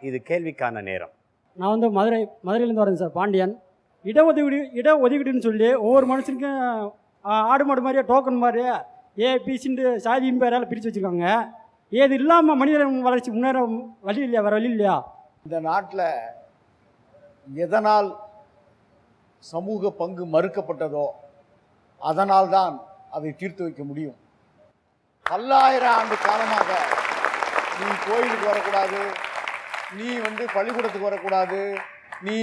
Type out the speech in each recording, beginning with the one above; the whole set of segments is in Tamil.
இது கேள்விக்கான நேரம். நான் வந்து மதுரையிலேருந்து வரேன் சார், பாண்டியன். இடஒதுக்கீடுன்னு சொல்லி ஒவ்வொரு மனுஷனுக்கும் ஆடு மாடு மாதிரியே டோக்கன் மாதிரியே ஏபிசின்ட்டு சாதியின் பேரால் பிரித்து வச்சுருக்காங்க. ஏது இல்லாமல் மனித வளர்ச்சி முன்னேற வழி இல்லையா? வேறு வழி இல்லையா? இந்த நாட்டில் எதனால் சமூக பங்கு மறுக்கப்பட்டதோ அதனால்தான் அதை தீர்த்து வைக்க முடியும். பல்லாயிரம் ஆண்டு காலமாக நீ கோயிலுக்கு வரக்கூடாது, நீ பள்ளிக்கூடத்துக்கு வரக்கூடாது, நீ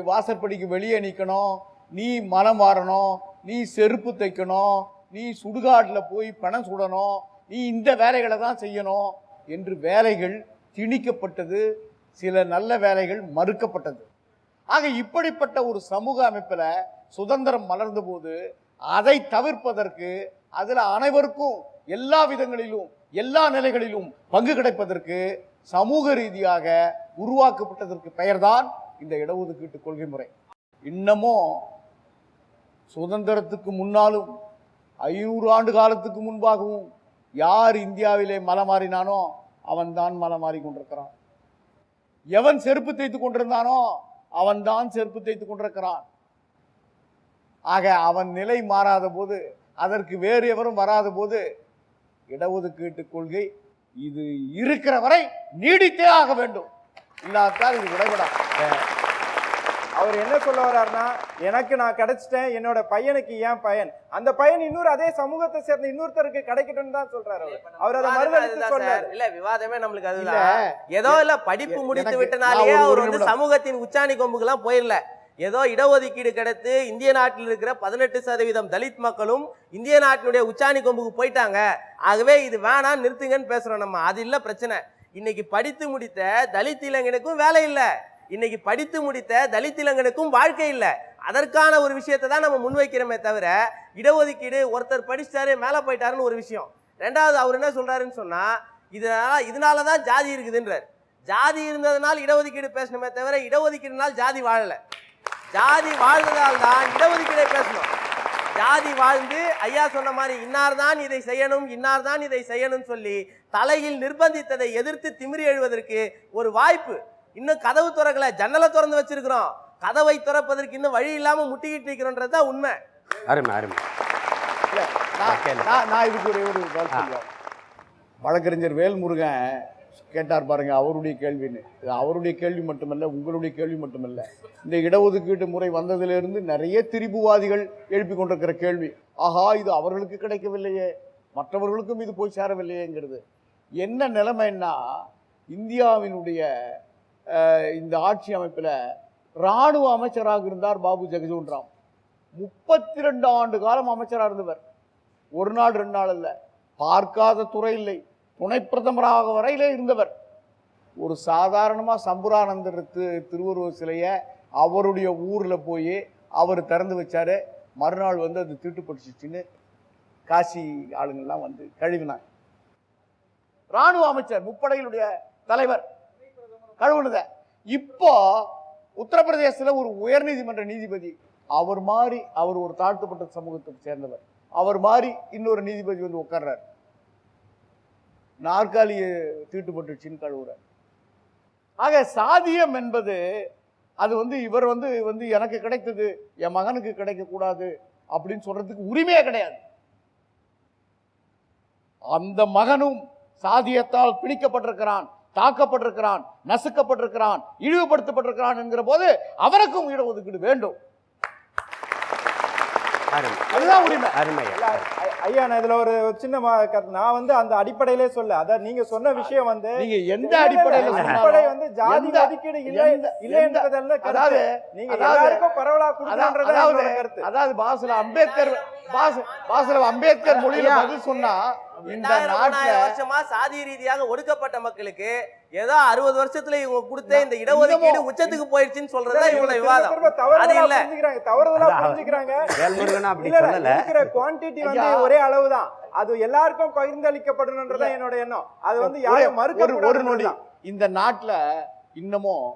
வாசற்படிக்கு வெளியே நிற்கணும், நீ மலம் வாரணும், நீ செருப்பு தைக்கணும், நீ சுடுகாட்டில் போய் பணம் சுடணும், நீ இந்த வேலைகளை தான் செய்யணும் என்று வேலைகள் திணிக்கப்பட்டது. சில நல்ல வேலைகள் மறுக்கப்பட்டது. ஆக இப்படிப்பட்ட ஒரு சமூக அமைப்பில் சுதந்திரம் மலர்ந்த போது அதை தவிர்ப்பதற்கு, அதில் அனைவருக்கும் எல்லா விதங்களிலும் எல்லா நிலைகளிலும் பங்கு கிடைப்பதற்கு சமூக ரீதியாக உருவாக்கப்பட்டதற்கு பெயர்தான் இந்த இடஒதுக்கீட்டு கொள்கை முறை. இன்னமும் சுதந்திரத்துக்கு முன்னாலும் 500 ஆண்டு காலத்துக்கு முன்பாகவும் யார் இந்தியாவிலே மலமாறினானோ அவன்தான் மலமாறி கொண்டிருக்கிறான். எவன் செருப்பு தைத்து கொண்டிருந்தானோ அவன்தான் செருப்பு தைத்து கொண்டிருக்கிறான். ஆக அவன் நிலை மாறாத போது, அதற்கு வேறு எவரும் வராத போது இடஒதுக்கீட்டு கொள்கை இது இருக்கிற வரை நீடித்தே ஆக வேண்டும். இல்லாதால் இது விடைபடா. அவர் என்ன சொல்ல வர்றாருன்னா, எனக்கு நான் கிடைச்சிட்டேன், என்னோட பையனுக்கு ஏன் பயன், அந்த பையன் இன்னொரு அதே சமூகத்தை சேர்ந்த இன்னொருத்தருக்கு கிடைக்கட்டும் தான் சொல்றாரு. அவர் அதை மறுதளித்து சொல்றாரு. இல்ல விவாதமே நம்மளுக்கு அதுதான். ஏதோ இல்ல படிப்பு முடித்து விட்டனாலேயே அவர் சமூகத்தின் உச்சாணி கொம்புக்கெல்லாம் போயிடல. ஏதோ இடஒதுக்கீடு கிடைத்து இந்திய நாட்டில் இருக்கிற 18% தலித் மக்களும் இந்திய நாட்டினுடைய உச்சாணி கொம்புக்கு போயிட்டாங்க. ஆகவே இது வேணாம் நிறுத்துங்கன்னு பேசுறோம் நம்ம. அது இல்ல பிரச்சனை. இன்னைக்கு படித்து முடித்த தலித் இளைஞனுக்கும் வேலை இல்லை, இன்னைக்கு படித்து முடித்த தலித் இளைஞனுக்கும் வாழ்க்கை இல்லை. அதற்கான ஒரு விஷயத்தை தான் நம்ம முன்வைக்கிறோமே தவிர, இடஒதுக்கீடு ஒருத்தர் படிச்சிட்டாரு மேலே போயிட்டாருன்னு ஒரு விஷயம். ரெண்டாவது அவர் என்ன சொல்றாருன்னு சொன்னா, இதனாலதான் ஜாதி இருக்குதுன்றார். ஜாதி இருந்ததுனால் இடஒதுக்கீடு பேசணுமே தவிர இடஒதுக்கீடுனால் ஜாதி வாழலை. ஜாதி வாழ்ந்ததால் தான் இடஒதுக்கீடை பேசணும். ஜாதி வாழ்ந்து ஐயா சொன்ன மாதிரி இன்னார் தான் இதை செய்யணும், இன்னார் தான் இதை செய்யணும் சொல்லி தலையில் நிர்பந்தித்ததை எதிர்த்து திமிரி எழுவதற்கு ஒரு வாய்ப்பு. இன்னும் கதவு திறக்கல, ஜன்னலை திறந்து வச்சிருக்கிறோம். கதவை திறப்பதற்கு இன்னும் வழி இல்லாம முட்டிக்கிட்டு இருக்கிறோன்றதுதான் உண்மை. அருமை அருமை. நான் இதுக்கு ஒரு வழக்கறிஞர் வேல்முருகன் கேட்டார் பாருங்க, அவருடைய கேள்வின்னு. அவருடைய கேள்வி மட்டுமல்ல, உங்களுடைய கேள்வி மட்டுமல்ல. இந்த இடஒதுக்கீட்டு முறை வந்ததிலிருந்து நிறைய திரிபுவாதிகள் எழுப்பி கொண்டிருக்கிற கேள்வி, ஆஹா இது அவர்களுக்கு கிடைக்கவில்லையே, மற்றவர்களுக்கும் இது போய் சேரவில்லையேங்கிறது. என்ன நிலைமைன்னா, இந்தியாவினுடைய இந்த ஆட்சி அமைப்பில் இராணுவ அமைச்சராக இருந்தார் பாபு ஜெகஜீவன் ராம். 32 ஆண்டு காலம் அமைச்சராக இருந்தவர். ஒரு நாள் 2 நாள் அல்ல, பார்க்காத துறை இல்லை, துணை பிரதமராக வரையிலே இருந்தவர். ஒரு சாதாரணமாக சம்புரானந்தர் திருவுருவ சிலையை அவருடைய ஊரில் போய் அவர் திறந்து வச்சாரு. மறுநாள் அது தீட்டுப்பட்டுச்சுன்னு காசி ஆளுங்கள்லாம் கழுவினாங்க. இராணுவ அமைச்சர், முப்படையினுடைய தலைவர் கழுவுனத. இப்போ உத்தரப்பிரதேசத்தில் ஒரு உயர்நீதிமன்ற நீதிபதி, அவர் மாதிரி, அவர் ஒரு தாழ்த்தப்பட்ட சமூகத்தை சேர்ந்தவர், அவர் மாதிரி இன்னொரு நீதிபதி உட்கார்றார், நாற்காலியை தீட்டுப்பட்டுச்சின்னு கழுவுறார். ஆக சாதியம் என்பது அது இவர் எனக்கு கிடைத்தது என் மகனுக்கு கிடைக்க கூடாது அப்படின்னு சொல்றதுக்கு உரிமையே கிடையாது. அந்த மகனும் சாதியத்தால் பிணிக்கப்பட்டிருக்கிறான், தாக்கப்பட்டிருக்கிறான், நசுக்கப்பட்டிருக்கிறான், இழிவுபடுத்தப்பட்டிருக்கிறான் என்கிற போது அவருக்கும் இடஒதுக்கீடு வேண்டும். அதுதான் உரிமை. ஐயா, நான் இதுல ஒரு சின்ன நான் அந்த அடிப்படையிலே சொல்ல, அத நீங்க சொன்ன விஷயம் நீங்க எந்த அடிப்படையில ஜாதி ஒதுக்கீடு இல்லை என்பதல்ல கருத்து. நீங்க எல்லாருக்கும் பரவலா கொடுக்கறதுன்றது கருத்து. அதாவது பாசுல அம்பேத்கர் மொழியில பதில் சொன்னா, இந்த வருஷமா சாதி ரீதியாக ஒடுக்கப்பட்ட மக்களுக்கு ஏதோ 60 வருஷத்துல இவங்க கொடுத்த இந்த இடஒதுக்கீடு உச்சத்துக்கு போயிடுச்சுன்னு சொல்றதா இவங்க விவாதம். அது இல்ல, தவறுதலா புரிஞ்சுக்கிறாங்க. குவான்டிட்டி ஒரே அளவுதான், அது எல்லாருக்கும் பகிர்ந்தளிக்கப்படணும்ன்றதான் என்னோட எண்ணம். அது யாரும் மறுக்க ஒரு நொடி. இந்த நாட்டுல இன்னமும்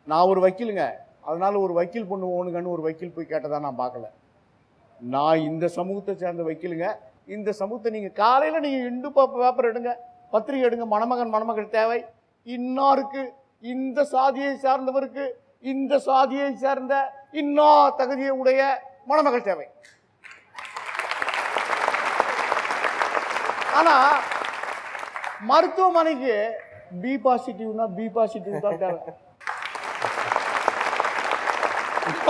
நான் ஒரு வக்கீலுங்க, அதனால ஒரு வக்கீல் பொண்ணு ஓணுங்கன்னு ஒரு வக்கீல் போய் கேட்டதா நான் பார்க்கல. நான் இந்த சமூகத்தை சேர்ந்த வக்கீலுங்க. இந்த சமூகத்தை நீங்க காலையில நீங்க இந்து பேப்பர் எடுங்க, பத்திரிகை எடுங்க, மணமகன் மணமகள் தேவை, இன்னாருக்கு, இந்த சாதியை சார்ந்தவருக்கு, இந்த சாதியை சேர்ந்த இன்னா தகுதியை உடைய மணமகள் தேவை. ஆனா மருத்துவமனைக்கு பி பாசிட்டிவ்னா பி பாசிட்டிவ் தான் தேவை,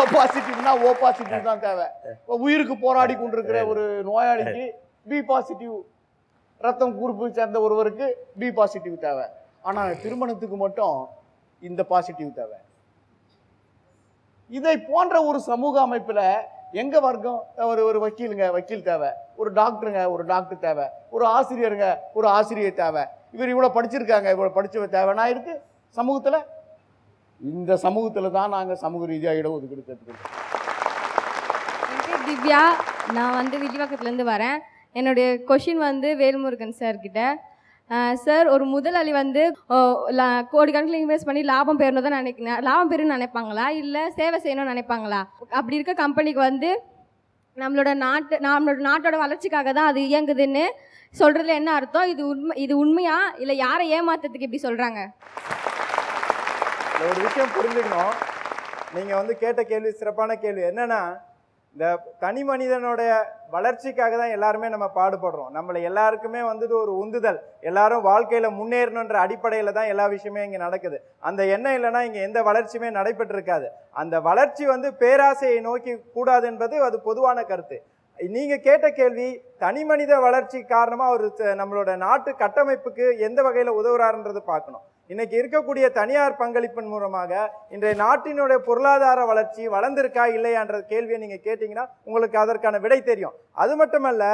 ஓ பாசிட்டிவ்னா ஓ பாசிட்டிவ் தான் தேவை. உயிருக்கு போராடி கொண்டிருக்கிற ஒரு நோயாளிக்கு பி பாசிட்டிவ் ரத்தம் குரூப்பு சேர்ந்த ஒருவருக்கு பி பாசிட்டிவ் தேவை. ஆனா திருமணத்துக்கு மட்டும் இந்த பாசிட்டிவ் தேவை. இதை போன்ற ஒரு சமூக அமைப்புல எங்க வர்க்கம் ஒரு வக்கீல் தேவை, ஒரு டாக்டருங்க ஒரு டாக்டர் தேவை, ஒரு ஆசிரியருங்க ஒரு ஆசிரியர் தேவை. இவர் இவ்வளவு படிச்சிருக்காங்க, இவ்வளவு படிச்சவ தேவைன்னா இருக்கு சமூகத்துல. இந்த சமூகத்துல தான் நாங்க சமூக ரீதியா இடஒதுக்கீடு கேட்டுக்கிறோம். என் பேர் திவ்யா, நான் வந்து வில்லிவாக்கத்துலேருந்து வரேன். என்னுடைய கொஷின் வந்து வேல்முருகன் சார் கிட்ட. சார், ஒரு முதலாளி வந்து கோடிக்கணக்கில் இன்வெஸ்ட் பண்ணி லாபம் பெறணும் தான் லாபம் பெறணும்னு நினைப்பாங்களா, இல்லை சேவை செய்யணும்னு நினைப்பாங்களா? அப்படி இருக்க கம்பெனிக்கு வந்து நம்மளோட நாட்டோட வளர்ச்சிக்காக தான் அது இயங்குதுன்னு சொல்கிறதுல என்ன அர்த்தம்? இது உண்மையா, இல்லை யாரை ஏமாத்துறதுக்கு இப்படி சொல்கிறாங்க? ஒரு விஷயம் புரிஞ்சுக்கணும். நீங்கள் வந்து கேட்ட கேள்வி சிறப்பான கேள்வி. என்னன்னா, இந்த தனி மனிதனுடைய வளர்ச்சிக்காக தான் எல்லாருமே நம்ம பாடுபடுறோம். நம்மளை எல்லாருக்குமே வந்துட்டு ஒரு உந்துதல், எல்லாரும் வாழ்க்கையில முன்னேறணுன்ற அடிப்படையில தான் எல்லா விஷயமே இங்க நடக்குது. அந்த எண்ணம் இல்லைன்னா இங்க எந்த வளர்ச்சியுமே நடைபெற்று இருக்காது. அந்த வளர்ச்சி வந்து பேராசையை நோக்கி கூடாது என்பது அது பொதுவான கருத்து. நீங்க கேட்ட கேள்வி, தனி மனித வளர்ச்சி காரணமா ஒரு நம்மளோட நாட்டு கட்டமைப்புக்கு எந்த வகையில உதவுறாருன்றது பார்க்கணும். இன்னைக்கு இருக்கக்கூடிய தனியார் பங்களிப்பின் மூலமாக இன்றைய நாட்டினுடைய பொருளாதார வளர்ச்சி வளர்ந்திருக்கா இல்லையான்ற கேள்வியை நீங்க கேட்டீங்கன்னா உங்களுக்கு அதற்கான விடை தெரியும். அது மட்டுமல்ல,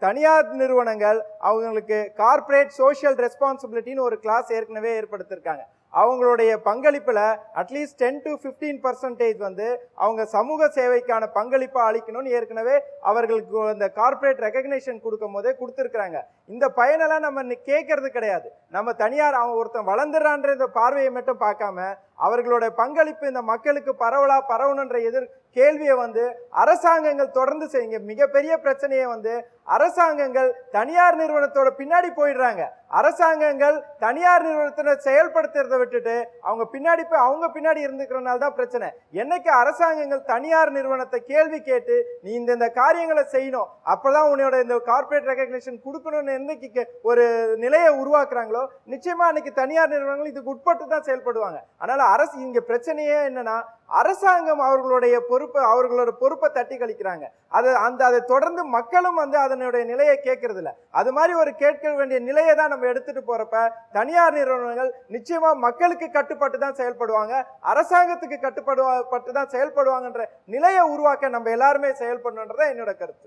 தனியார் நிறுவனங்கள் அவங்களுக்கு கார்ப்பரேட் சோஷியல் ரெஸ்பான்சிபிலிட்டின்னு ஒரு கிளாஸ் ஏற்கனவே ஏற்படுத்திருக்காங்க. அவங்களுடைய பங்களிப்புல அட்லீஸ்ட் 10 to 15% வந்து அவங்க சமூக சேவைக்கான பங்களிப்பா அளிக்கணும்னு ஏற்கனவே அவர்களுக்கு அந்த கார்ப்பரேட் ரெகக்னேஷன் கொடுக்கும் போதே கொடுத்துருக்காங்க. இந்த பயனெல்லாம் நம்ம கேட்கறது கிடையாது. நம்ம தனியார் அவன் ஒருத்தன் வளர்ந்துறான்ற இந்த பார்வையை மட்டும் பார்க்காம அவர்களோட பங்களிப்பு இந்த மக்களுக்கு பரவணுன்ற கேள்வியை வந்து அரசாங்கங்கள் தொடர்ந்து செய்யுங்க. மிகப்பெரிய பிரச்சனையை வந்து அரசாங்கங்கள் தனியார் நிறுவனத்தோட பின்னாடி போயிடுறாங்க. அரசாங்கங்கள் தனியார் நிறுவனத்தை செயல்படுத்துறதை விட்டுட்டு அவங்க பின்னாடி இருந்துக்கிறனால தான் பிரச்சனை. என்னைக்கு அரசாங்கங்கள் தனியார் நிறுவனத்தை கேள்வி கேட்டு நீ இந்த காரியங்களை செய்யணும், அப்பதான் உன்னோட இந்த கார்ப்பரேட் ரெகக்னிஷன் கொடுக்கணும்னு என்னைக்கு ஒரு நிலையை உருவாக்குறாங்களோ நிச்சயமா அன்னைக்கு தனியார் நிறுவனங்கள் இதுக்கு உட்பட்டு தான் செயல்படுவாங்க. அதனால அரசு இங்க பிரச்சனையே என்னன்னா, அரசாங்கம் அவர்களோட பொறுப்பை தட்டி கழிக்கிறாங்க. அதை தொடர்ந்து மக்களும் வந்து அதனுடைய நிலையை கேட்கறது இல்லை. அது மாதிரி ஒரு கேட்க வேண்டிய நிலையை தான் நம்ம எடுத்துட்டு போறப்ப தனியார் நிறுவனங்கள் நிச்சயமா மக்களுக்கு கட்டுப்பட்டு தான் செயல்படுவாங்க, அரசாங்கத்துக்கு கட்டுப்பட்டு தான் செயல்படுவாங்கன்ற நிலையை உருவாக்க நம்ம எல்லாருமே செயல்படணுன்றத என்னோட கருத்து.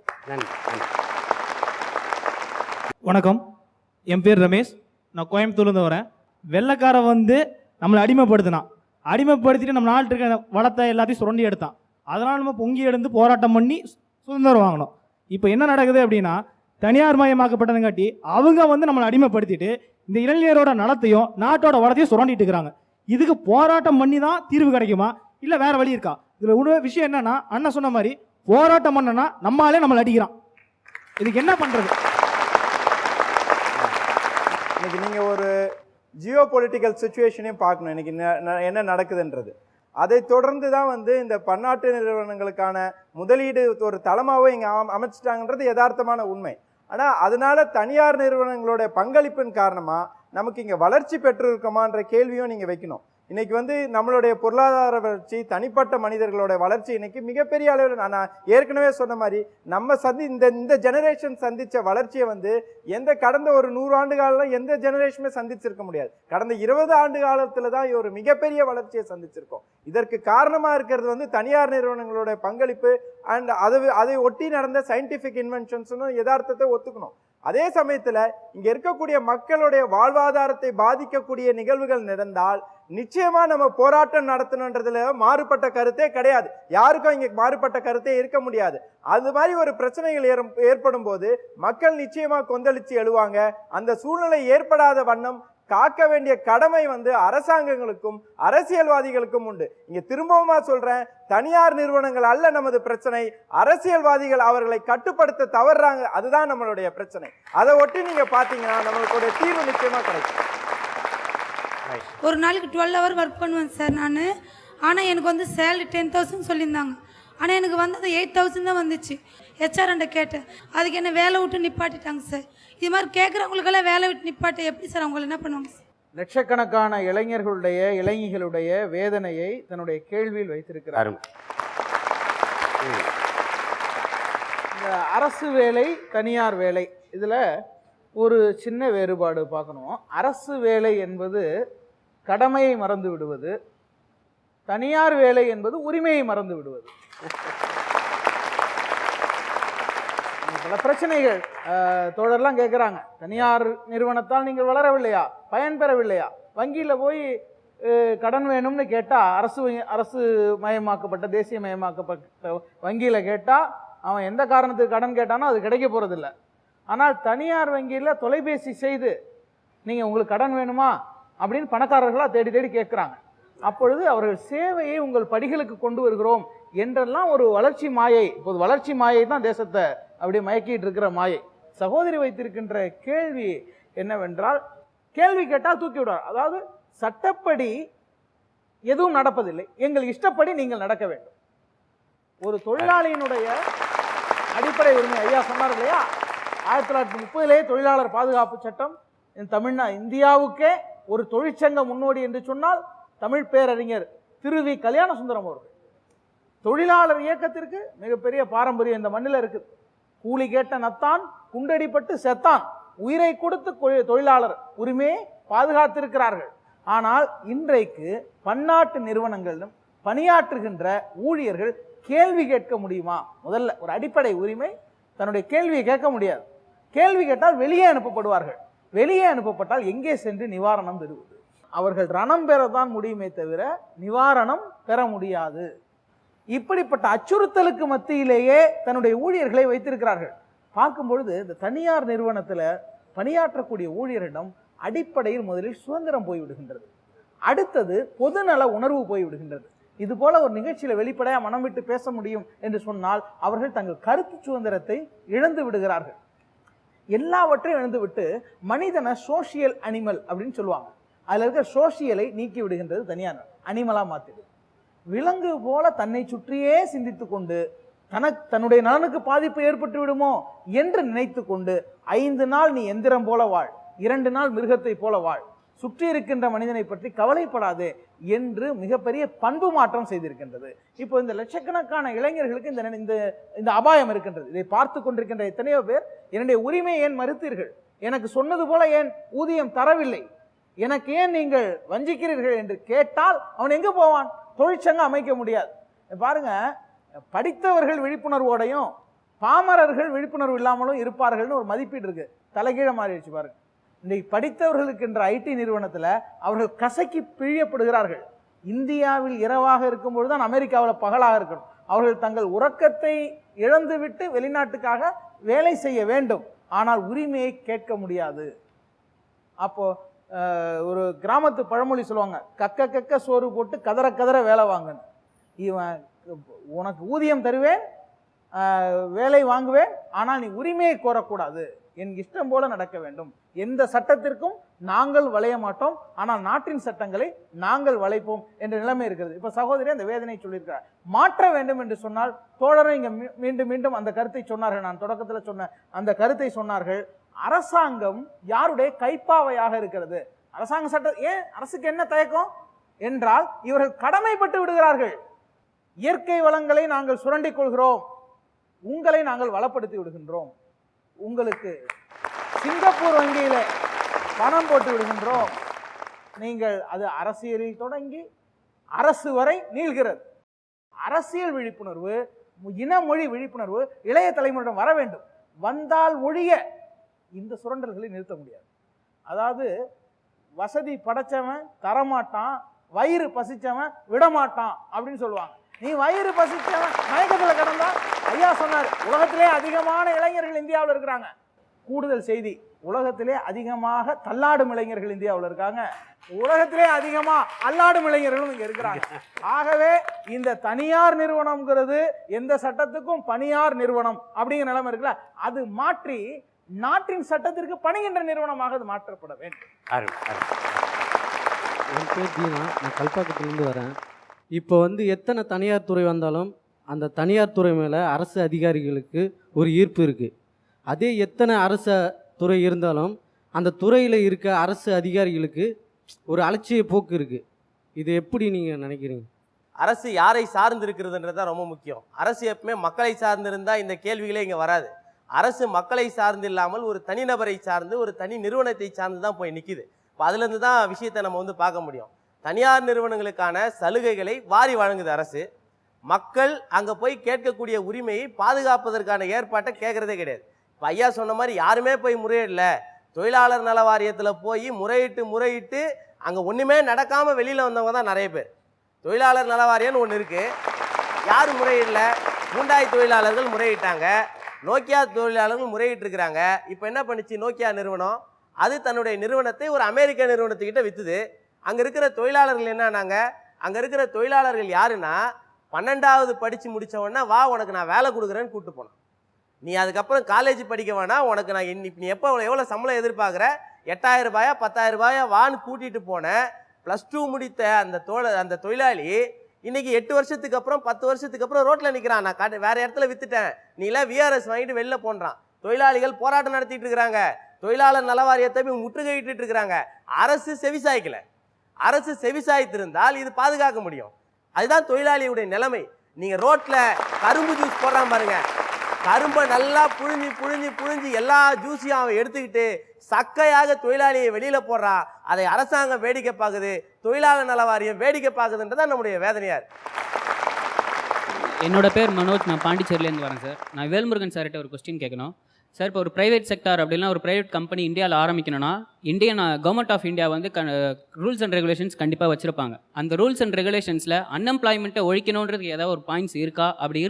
வணக்கம், என் பேர் ரமேஷ், நான் கோயம்புத்தூர்லேருந்து வரேன். வெள்ளைக்காரன் வந்து நம்மளை அடிமைப்படுத்திட்டு நம்ம நாட்டில் இருக்க வளத்தை எல்லாத்தையும் சுரண்டி எடுத்தான். அதனால் நம்ம பொங்கி எடுத்து போராட்டம் பண்ணி சுதந்திரம் வாங்கணும். இப்போ என்ன நடக்குது அப்படின்னா, தனியார் மயமாக்கப்பட்டதுங்காட்டி அவங்க வந்து நம்மளை அடிமைப்படுத்திட்டு இந்த இளைஞரோட நலத்தையும் நாட்டோட வளத்தையும் சுரண்டிட்டு இருக்கிறாங்க. இதுக்கு போராட்டம் பண்ணி தான் தீர்வு கிடைக்குமா, இல்லை வேற வழி இருக்கா? இதில் ஒரு விஷயம் என்னன்னா, அண்ணன் சொன்ன மாதிரி போராட்டம் பண்ணனா நம்மளாலே நம்மளை அடிக்கிறான். இதுக்கு என்ன பண்றது? இன்னைக்கு நீங்க ஒரு ஜியோ பொலிட்டிக்கல் சுச்சுவேஷனையும் பார்க்கணும். இன்னைக்கு என்ன நடக்குதுன்றது. அதை தொடர்ந்து தான் வந்து இந்த பன்னாட்டு நிறுவனங்களுக்கான முதலீடு ஒரு தளமாவே இங்கே அமைச்சிட்டாங்கன்றது யதார்த்தமான உண்மை. ஆனால் அதனால தனியார் நிறுவனங்களோட பங்களிப்பின் காரணமாக நமக்கு இங்கே வளர்ச்சி பெற்றிருக்கோமான்ற கேள்வியும் நீங்கள் வைக்கணும். இன்னைக்கு வந்து நம்மளுடைய பொருளாதார வளர்ச்சி, தனிப்பட்ட மனிதர்களோட வளர்ச்சி இன்னைக்கு மிகப்பெரிய அளவில், நான் ஏற்கனவே சொன்ன மாதிரி நம்ம இந்த ஜெனரேஷன் சந்திச்ச வளர்ச்சியை வந்து கடந்த ஒரு 100 ஆண்டு காலம் எந்த ஜெனரேஷனுமே சந்திச்சிருக்க முடியாது. கடந்த 20 ஆண்டு காலத்துல தான் ஒரு மிகப்பெரிய வளர்ச்சியை சந்திச்சிருக்கோம். இதற்கு காரணமா இருக்கிறது வந்து தனியார் நிறுவனங்களோட பங்களிப்பு அண்ட் அதை ஒட்டி நடந்த சயின்டிபிக் இன்வென்ஷன்ஸ்னு யதார்த்தத்தை ஒத்துக்கணும். அதே சமயத்துல இங்க இருக்கக்கூடிய மக்களுடைய வாழ்வாதாரத்தை பாதிக்கக்கூடிய நிகழ்வுகள் நடந்தால் நிச்சயமா நம்ம போராட்டம் நடத்தணுன்றதுல மாறுபட்ட கருத்தே கிடையாது. யாருக்கும் இங்க மாறுபட்ட கருத்தே இருக்க முடியாது. அது மாதிரி ஒரு பிரச்சனைகள் ஏற்படும் போது மக்கள் நிச்சயமா கொந்தளிச்சு எழுவாங்க. அந்த சூழ்நிலை ஏற்படாத வண்ணம் காக்க வேண்டிய கடமை வந்து அரசாங்கங்களுக்கும் அரசியல்வாதிகளுக்கும் உண்டு. இங்க திரும்பவுமா சொல்றேன், தனியார் நிறுவனங்கள் அல்ல நமது பிரச்சனை, அரசியல்வாதிகள் அவர்களை கட்டுப்படுத்த தவறுறாங்க. அதுதான் நம்மளுடைய பிரச்சனை. அதை ஒட்டி நீங்க பாத்தீங்கன்னா நம்மளுடைய தீர்வு நிச்சயமா கிடைக்கும். ஒரு நாளைக்கு 12 ஹவர் ஒர்க் பண்ணுவேன் சார் நான். ஆனால் எனக்கு வந்து சேலரி 10,000 சொல்லியிருந்தாங்க. ஆனால் எனக்கு வந்தது 8,000 தான் வந்துச்சு. ஹெச்ஆர்ண்ட கேட்டேன், அதுக்கு என்ன வேலை விட்டு நிப்பாட்டிட்டாங்க சார். இது மாதிரி கேட்குறவங்களுக்கெல்லாம் வேலை விட்டு நிப்பாட்ட எப்படி சார் அவங்கள என்ன பண்ணுவாங்க சார்? லட்சக்கணக்கான இளைஞர்களுடைய வேதனையை தன்னுடைய கேள்வியில் வைத்திருக்கிறார். இந்த அரசு வேலை தனியார் வேலை இதில் ஒரு சின்ன வேறுபாடு பார்க்கணும். அரசு வேலை என்பது கடமையை மறந்து விடுவது, தனியார் வேலை என்பது உரிமையை மறந்து விடுவது. பல பிரச்சனைகள் தோழர்லாம் கேட்குறாங்க, தனியார் நிறுவனத்தால் நீங்கள் வளரவில்லையா, பயன்பெறவில்லையா, வங்கியில் போய் கடன் வேணும்னு கேட்டால் அரசு மயமாக்கப்பட்ட தேசியமயமாக்கப்பட்ட வங்கியில் கேட்டால் அவன் எந்த காரணத்துக்கு கடன் கேட்டானோ அது கிடைக்க போகிறதில்ல. ஆனால் தனியார் வங்கியில் தொலைபேசி செய்து நீங்கள் உங்களுக்கு கடன் வேணுமா அப்படின்னு பணக்காரர்களாக தேடி தேடி கேட்குறாங்க. அப்பொழுது அவர்கள் சேவையை உங்கள் படிகளுக்கு கொண்டு வருகிறோம் என்றெல்லாம் ஒரு வளர்ச்சி மாயை. இப்போது வளர்ச்சி மாயை தான் தேசத்தை அப்படியே மயக்கிட்டு இருக்கிற மாயை. சகோதரி வைத்திருக்கின்ற கேள்வி என்னவென்றால், கேள்வி கேட்டால் தூக்கி விடுவார். அதாவது சட்டப்படி எதுவும் நடப்பதில்லை, எங்கள் இஷ்டப்படி நீங்கள் நடக்க வேண்டும். ஒரு தொழிலாளியினுடைய அடிப்படை உரிமை ஐயா சொன்னார் இல்லையா, 1930 தொழிலாளர் பாதுகாப்பு சட்டம் இந்தியாவுக்கே ஒரு தொழிற்சங்க முன்னோடி என்று சொன்னால் தமிழ் பேரறிஞர் திரு வி. கல்யாண சுந்தரம் அவர்கள். தொழிலாளர் இயக்கத்திற்கு மிகப்பெரிய பாரம்பரியம் இந்த மண்ணில் இருக்குது. கூலி கேட்ட நத்தான், குண்டடிப்பட்டு செத்தான், உயிரை கொடுத்து தொழிலாளர் உரிமையை பாதுகாத்திருக்கிறார்கள். ஆனால் இன்றைக்கு பன்னாட்டு நிறுவனங்களிலும் பணியாற்றுகின்ற ஊழியர்கள் கேள்வி கேட்க முடியுமா? முதல்ல ஒரு அடிப்படை உரிமை, தன்னுடைய கேள்வியை கேட்க முடியாது. கேள்வி கேட்டால் வெளியே அனுப்பப்படுவார்கள். வெளியே அனுப்பப்பட்டால் எங்கே சென்று நிவாரணம் பெறுவது? அவர்கள் ரணம் பெறத்தான் முடியுமே தவிர நிவாரணம் பெற முடியாது. இப்படிப்பட்ட அச்சுறுத்தலுக்கு மத்தியிலேயே தன்னுடைய ஊழியர்களை வைத்திருக்கிறார்கள். பார்க்கும்பொழுது இந்த தனியார் நிறுவனத்தில் பணியாற்றக்கூடிய ஊழியரிடம் அடிப்படையில் முதலில் சுதந்திரம் போய்விடுகின்றது, அடுத்தது பொதுநல உணர்வு போய்விடுகின்றது. இது போல ஒரு நிகழ்ச்சியில வெளிப்படையா மனம் விட்டு பேச முடியும் என்று சொன்னால் அவர்கள் தங்கள் கருத்து சுதந்திரத்தை இழந்து விடுகிறார்கள். எல்லாவற்றையும் இழந்து விட்டு மனிதனை சோசியல் அனிமல் அப்படின்னு சொல்லுவாங்க. அதுல இருக்க சோசியலை நீக்கி விடுகின்றது தனியார், அனிமலா மாத்திடுது. விலங்கு போல தன்னை சுற்றியே சிந்தித்து கொண்டு தன்னுடைய நலனுக்கு பாதிப்பு ஏற்பட்டு விடுமோ என்று நினைத்து கொண்டு 5 நாள் நீ எந்திரம் போல வாழ், 2 நாள் மிருகத்தை போல வாழ், சுற்றி இருக்கின்ற மனிதனை பற்றி கவலைப்படாதே என்று மிகப்பெரிய பண்பு மாற்றம் செய்திருக்கின்றது. இப்போ இந்த லட்சக்கணக்கான இளைஞர்களுக்கு இந்த அபாயம் இருக்கின்றது. இதை பார்த்து கொண்டிருக்கின்ற எத்தனையோ பேர் என்னுடைய உரிமையை ஏன் மறுத்தீர்கள், எனக்கு சொன்னது போல ஏன் ஊதியம் தரவில்லை, எனக்கு ஏன் நீங்கள் வஞ்சிக்கிறீர்கள் என்று கேட்டால் அவன் எங்க போவான்? தொழிற்சங்கம் அமைக்க முடியாது. பாருங்க, படித்தவர்கள் விழிப்புணர்வோடையும் பாமரர்கள் விழிப்புணர்வு இல்லாமலும் இருப்பார்கள்னு ஒரு மதிப்பீடு இருக்கு. தலைகீழ மாறிடுச்சு பாருங்க. இன்றைக்கு படித்தவர்களுக்கு என்ற ஐடி நிறுவனத்தில் அவர்கள் கசக்கி பிழியப்படுகிறார்கள். இந்தியாவில் இரவாக இருக்கும்பொழுது தான் அமெரிக்காவில் பகலாக இருக்கணும். அவர்கள் தங்கள் உறக்கத்தை இழந்துவிட்டு வெளிநாட்டுக்காக வேலை செய்ய வேண்டும், ஆனால் உரிமையை கேட்க முடியாது. அப்போ ஒரு கிராமத்து பழமொழி சொல்லுவாங்க, கக்க கக்க சோறு போட்டு கதற கதற வேலை வாங்கன்னு. இவன் உனக்கு ஊதியம் தருவேன், வேலை வாங்குவேன், ஆனால் நீ உரிமையை கோரக்கூடாது, என் இஷ்டம் போல நடக்க வேண்டும், எந்த சட்டத்திற்கும் நாங்கள் வளைய மாட்டோம், ஆனால் நாட்டின் சட்டங்களை நாங்கள் வளைப்போம் என்ற நிலைமை இருக்கிறது. இப்ப சகோதரி அந்த வேதனை சொல்லியிருக்கிறார். மாற்ற வேண்டும் என்று சொன்னால் தோழரும் இங்க மீண்டும் மீண்டும் அந்த கருத்தை சொன்னார்கள். நான் தொடக்கத்தில் சொன்ன அந்த கருத்தை சொன்னார்கள். அரசாங்கம் யாருடைய கைப்பாவையாக இருக்கிறது? அரசாங்க சட்டம் ஏன் அரசுக்கு என்ன தயக்கம் என்றால் இவர்கள் கடமைப்பட்டு விடுகிறார்கள். இயற்கை வளங்களை நாங்கள் சுரண்டிக் கொள்கிறோம், உங்களை நாங்கள் வளப்படுத்தி விடுகின்றோம், உங்களுக்கு சிங்கப்பூர் வங்கியில பணம் போட்டு விடுகின்றோம், நீங்கள் அது அரசியலில் தொடங்கி அரசு வரை நீள்கிறது. அரசியல் விழிப்புணர்வு, இனமொழி விழிப்புணர்வு இளைய தலைமுறையிடம் வர வேண்டும். வந்தால் ஒழிய இந்த சுரண்டல்களை நிறுத்த முடியாது. அதாவது வசதி படைச்சவன் தரமாட்டான், வயிறு பசிச்சவன் விடமாட்டான் அப்படின்னு சொல்லுவாங்க. நீ வயிறு பசிச்சவன் மயக்கத்தில் கிடந்தா, ஐயா சொன்னார், உலகத்திலே அதிகமான இளைஞர்கள் இந்தியாவில் இருக்கிறாங்க. கூடுதல் செய்தி, உலகத்திலே அதிகமாக தள்ளாடும் இளைஞர்கள் இந்தியாவில் இருக்காங்க, உலகத்திலே அதிகமா அல்லாடும் இளைஞர்களும் இங்க இருக்கிறாங்க. ஆகவே இந்த தனியார் நிறுவனம்ங்கிறது எந்த சட்டத்துக்கும் பணியார் நிறுவனம் அப்படிங்கிற நிலைமை இருக்குல்ல, அது மாற்றி நாட்டின் சட்டத்திற்கு பணிகின்ற நிறுவனமாக அது மாற்றப்பட வேண்டும். என் பேர் தீனா, நான் கல்பாக்கத்துலேருந்து வரேன். இப்போ வந்து எத்தனை தனியார் துறை வந்தாலும் அந்த தனியார் துறை மேலே அரசு அதிகாரிகளுக்கு ஒரு ஈர்ப்பு இருக்குது. அதே எத்தனை அரசு துறை இருந்தாலும் அந்த துறையில் இருக்க அரசு அதிகாரிகளுக்கு ஒரு அலட்சிய போக்கு இருக்குது. இது எப்படி நீங்கள் நினைக்கிறீங்க? அரசு யாரை சார்ந்து இருக்கிறதுன்றது தான் ரொம்ப முக்கியம். அரசு எப்பவுமே மக்களை சார்ந்து இருந்தால் இந்த கேள்விகளே இங்கே வராது. அரசு மக்களை சார்ந்து இல்லாமல் ஒரு தனிநபரை சார்ந்து, ஒரு தனி நிறுவனத்தை சார்ந்து தான் போய் நிற்கிது. இப்போ அதுலேருந்து தான் விஷயத்தை நம்ம வந்து பார்க்க முடியும். தனியார் நிறுவனங்களுக்கான சலுகைகளை வாரி வழங்குது அரசு. மக்கள் அங்கே போய் கேட்கக்கூடிய உரிமையை பாதுகாப்பதற்கான ஏற்பாட்டை கேட்குறதே கிடையாது. இப்போ ஐயா சொன்ன மாதிரி யாருமே போய் முறையிடல. தொழிலாளர் நல வாரியத்தில் போய் முறையிட்டு அங்கே ஒன்றுமே நடக்காமல் வெளியில் வந்தவங்க தான் நிறைய பேர். தொழிலாளர் நல வாரியம்னு ஒன்று இருக்குது, யாரும் முறையிடல. மூண்டாய் தொழிலாளர்கள் முறையிட்டாங்க, நோக்கியா தொழிலாளர்கள் முறையிட்டிருக்கிறாங்க. இப்போ என்ன பண்ணிச்சு நோக்கியா நிறுவனம்? அது தன்னுடைய நிறுவனத்தை ஒரு அமெரிக்க நிறுவனத்துக்கிட்ட விற்றுது. அங்கே இருக்கிற தொழிலாளர்கள் என்னன்னாங்க, அங்கே இருக்கிற தொழிலாளர்கள் யாருன்னா 12வது படித்து முடித்தவொடனே வா உனக்கு நான் வேலை கொடுக்குறேன்னு கூப்பிட்டு போனேன். நீ அதுக்கப்புறம் காலேஜ் படிக்க வேணாம், உனக்கு நான் நீ எப்போ எவ்வளோ சம்பளம் எதிர்பார்க்குற, 8000 ரூபாயா 10,000 ரூபாயா வான்னு கூட்டிகிட்டு போனேன். +2 முடித்த அந்த தொழிலாளி இன்னைக்கு 8 வருஷத்துக்கு அப்புறம் 10 வருஷத்துக்கு அப்புறம் ரோட்டில் நிற்கிறான். நான் வேறு இடத்துல விற்றுட்டேன், நீலாம் விஆர்எஸ் வாங்கிட்டு வெளில போன்றான். தொழிலாளிகள் போராட்டம் நடத்திட்டு இருக்கிறாங்க, தொழிலாளர் நல வாரியத்தை முற்றுகையிட்டு இருக்கிறாங்க. அரசு செவிசாய்க்கல. அரசு செவிசாய்த்திருந்தால் இது பாதுகாக்க முடியும். அதுதான் தொழிலாளியுடைய நிலைமை. நீங்கள் ரோட்டில் கரும்பு ஜூஸ் போடுறான் பாருங்க, கரும்பை நல்லா புழிஞ்சு எல்லா ஜூஸையும் அவன் எடுத்துக்கிட்டு சக்கையாக தொழிலாளியை வெளியில் போடுறான். அதை அரசாங்கம் வேடிக்கை பார்க்குது, தொழிலாளர் நல வாரியம் வேடிக்கை பார்க்குதுன்றதான் நம்முடைய வேதனையார். என்னோட பேர் மனோஜ், நான் பாண்டிச்சேரியிலேருந்து வரேன் சார். நான் வேல்முருகன் சார்கிட்ட ஒரு கொஸ்டின் கேட்கணும் சார். இப்போ ஒரு ப்ரைவேட் செக்டார் அப்படின்னா ஒரு ப்ரைவேட் கம்பெனி இந்தியாவில் ஆரம்பிக்கணும்னா கவர்மெண்ட் ஆஃப் இந்தியா வந்து ரூல்ஸ் அண்ட் ரெகுலேஷன்ஸ் கண்டிப்பாக வச்சுருப்பாங்க. அந்த ரூல்ஸ் அண்ட் ரெகுலேஷன்ஸில் அன்எம்ப்ளாய்மெண்ட்டை ஒழிக்கணுன்றதுக்கு ஏதாவது ஒரு பாயிண்ட்ஸ் இருக்கா? அப்படி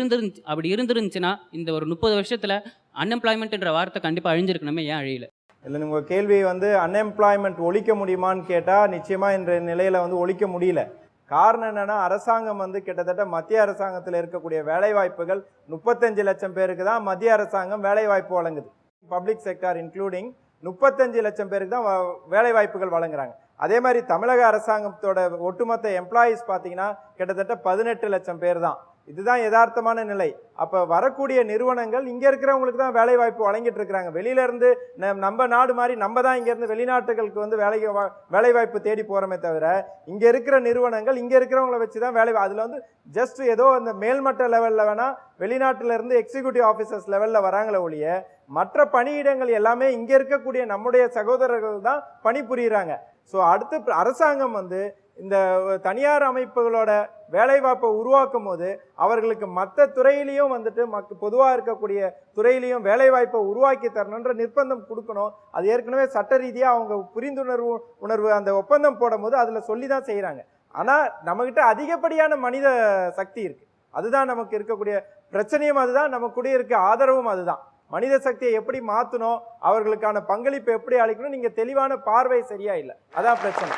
இருந்துருந்துச்சுன்னா இந்த ஒரு 30 வருஷத்தில் அன்எம்ப்ளாய்மெண்ட்ன்ற வார்த்தை கண்டிப்பாக அழிஞ்சிருக்கணுமே, ஏன் அழியல? இல்லை, உங்கள் கேள்வி வந்து அன்எம்ப்ளாய்மெண்ட் ஒழிக்க முடியுமான்னு கேட்டால் நிச்சயமாக இன்ற நிலையில் வந்து ஒழிக்க முடியல. காரணம் என்னென்னா, அரசாங்கம் வந்து கிட்டத்தட்ட மத்திய அரசாங்கத்தில் இருக்கக்கூடிய வேலைவாய்ப்புகள் 35 லட்சம் பேருக்கு தான் மத்திய அரசாங்கம் வேலைவாய்ப்பு வழங்குது. பப்ளிக் செக்டார் இன்க்ளூடிங் 35 லட்சம் பேருக்கு தான் வேலைவாய்ப்புகள் வழங்குறாங்க. அதே மாதிரி தமிழக அரசாங்கத்தோட ஒட்டுமொத்த எம்ப்ளாயீஸ் பார்த்தீங்கன்னா கிட்டத்தட்ட 18 லட்சம் பேர் தான். இதுதான் யதார்த்தமான நிலை. அப்போ வரக்கூடிய நிறுவனங்கள் இங்கே இருக்கிறவங்களுக்கு தான் வேலைவாய்ப்பு வழங்கிட்டு இருக்கிறாங்க. வெளியிலேருந்து நம்ம நாடு மாதிரி நம்ம தான் இங்கேருந்து வெளிநாட்டுகளுக்கு வந்து வேலைவாய்ப்பு தேடி போகிறோமே தவிர, இங்கே இருக்கிற நிறுவனங்கள் இங்கே இருக்கிறவங்கள வச்சு தான் அதில் வந்து ஜஸ்ட் ஏதோ அந்த மேல்மட்ட லெவலில் வேணால் வெளிநாட்டிலேருந்து எக்ஸிக்யூட்டிவ் ஆஃபீஸர்ஸ் லெவலில் வராங்களே ஒழிய மற்ற பணியிடங்கள் எல்லாமே இங்கே இருக்கக்கூடிய நம்முடைய சகோதரர்கள் தான் பணிபுரிகிறாங்க. ஸோ அடுத்து அரசாங்கம் வந்து இந்த தனியார் அமைப்புகளோட வேலைவாய்ப்பை உருவாக்கும் போது அவர்களுக்கு மற்ற துறையிலையும் வந்துட்டு பொதுவாக இருக்கக்கூடிய துறையிலையும் வேலைவாய்ப்பை உருவாக்கி தரணுன்ற நிர்பந்தம் கொடுக்கணும். அது ஏற்கனவே சட்ட ரீதியாக அவங்க புரிந்துணர்வு அந்த ஒப்பந்தம் போடும் போது அதில் சொல்லி தான் செய்கிறாங்க. ஆனால் நம்மகிட்ட அதிகப்படியான மனித சக்தி இருக்குது. அதுதான் நமக்கு இருக்கக்கூடிய பிரச்சனையும், அதுதான் நமக்கு இருக்க ஆதரவும். அதுதான் மனித சக்தியை எப்படி மாற்றணும், அவர்களுக்கான பங்களிப்பு எப்படி அளிக்கணும், நீங்கள் தெளிவான பார்வை சரியா இல்லை, அதான் பிரச்சனை.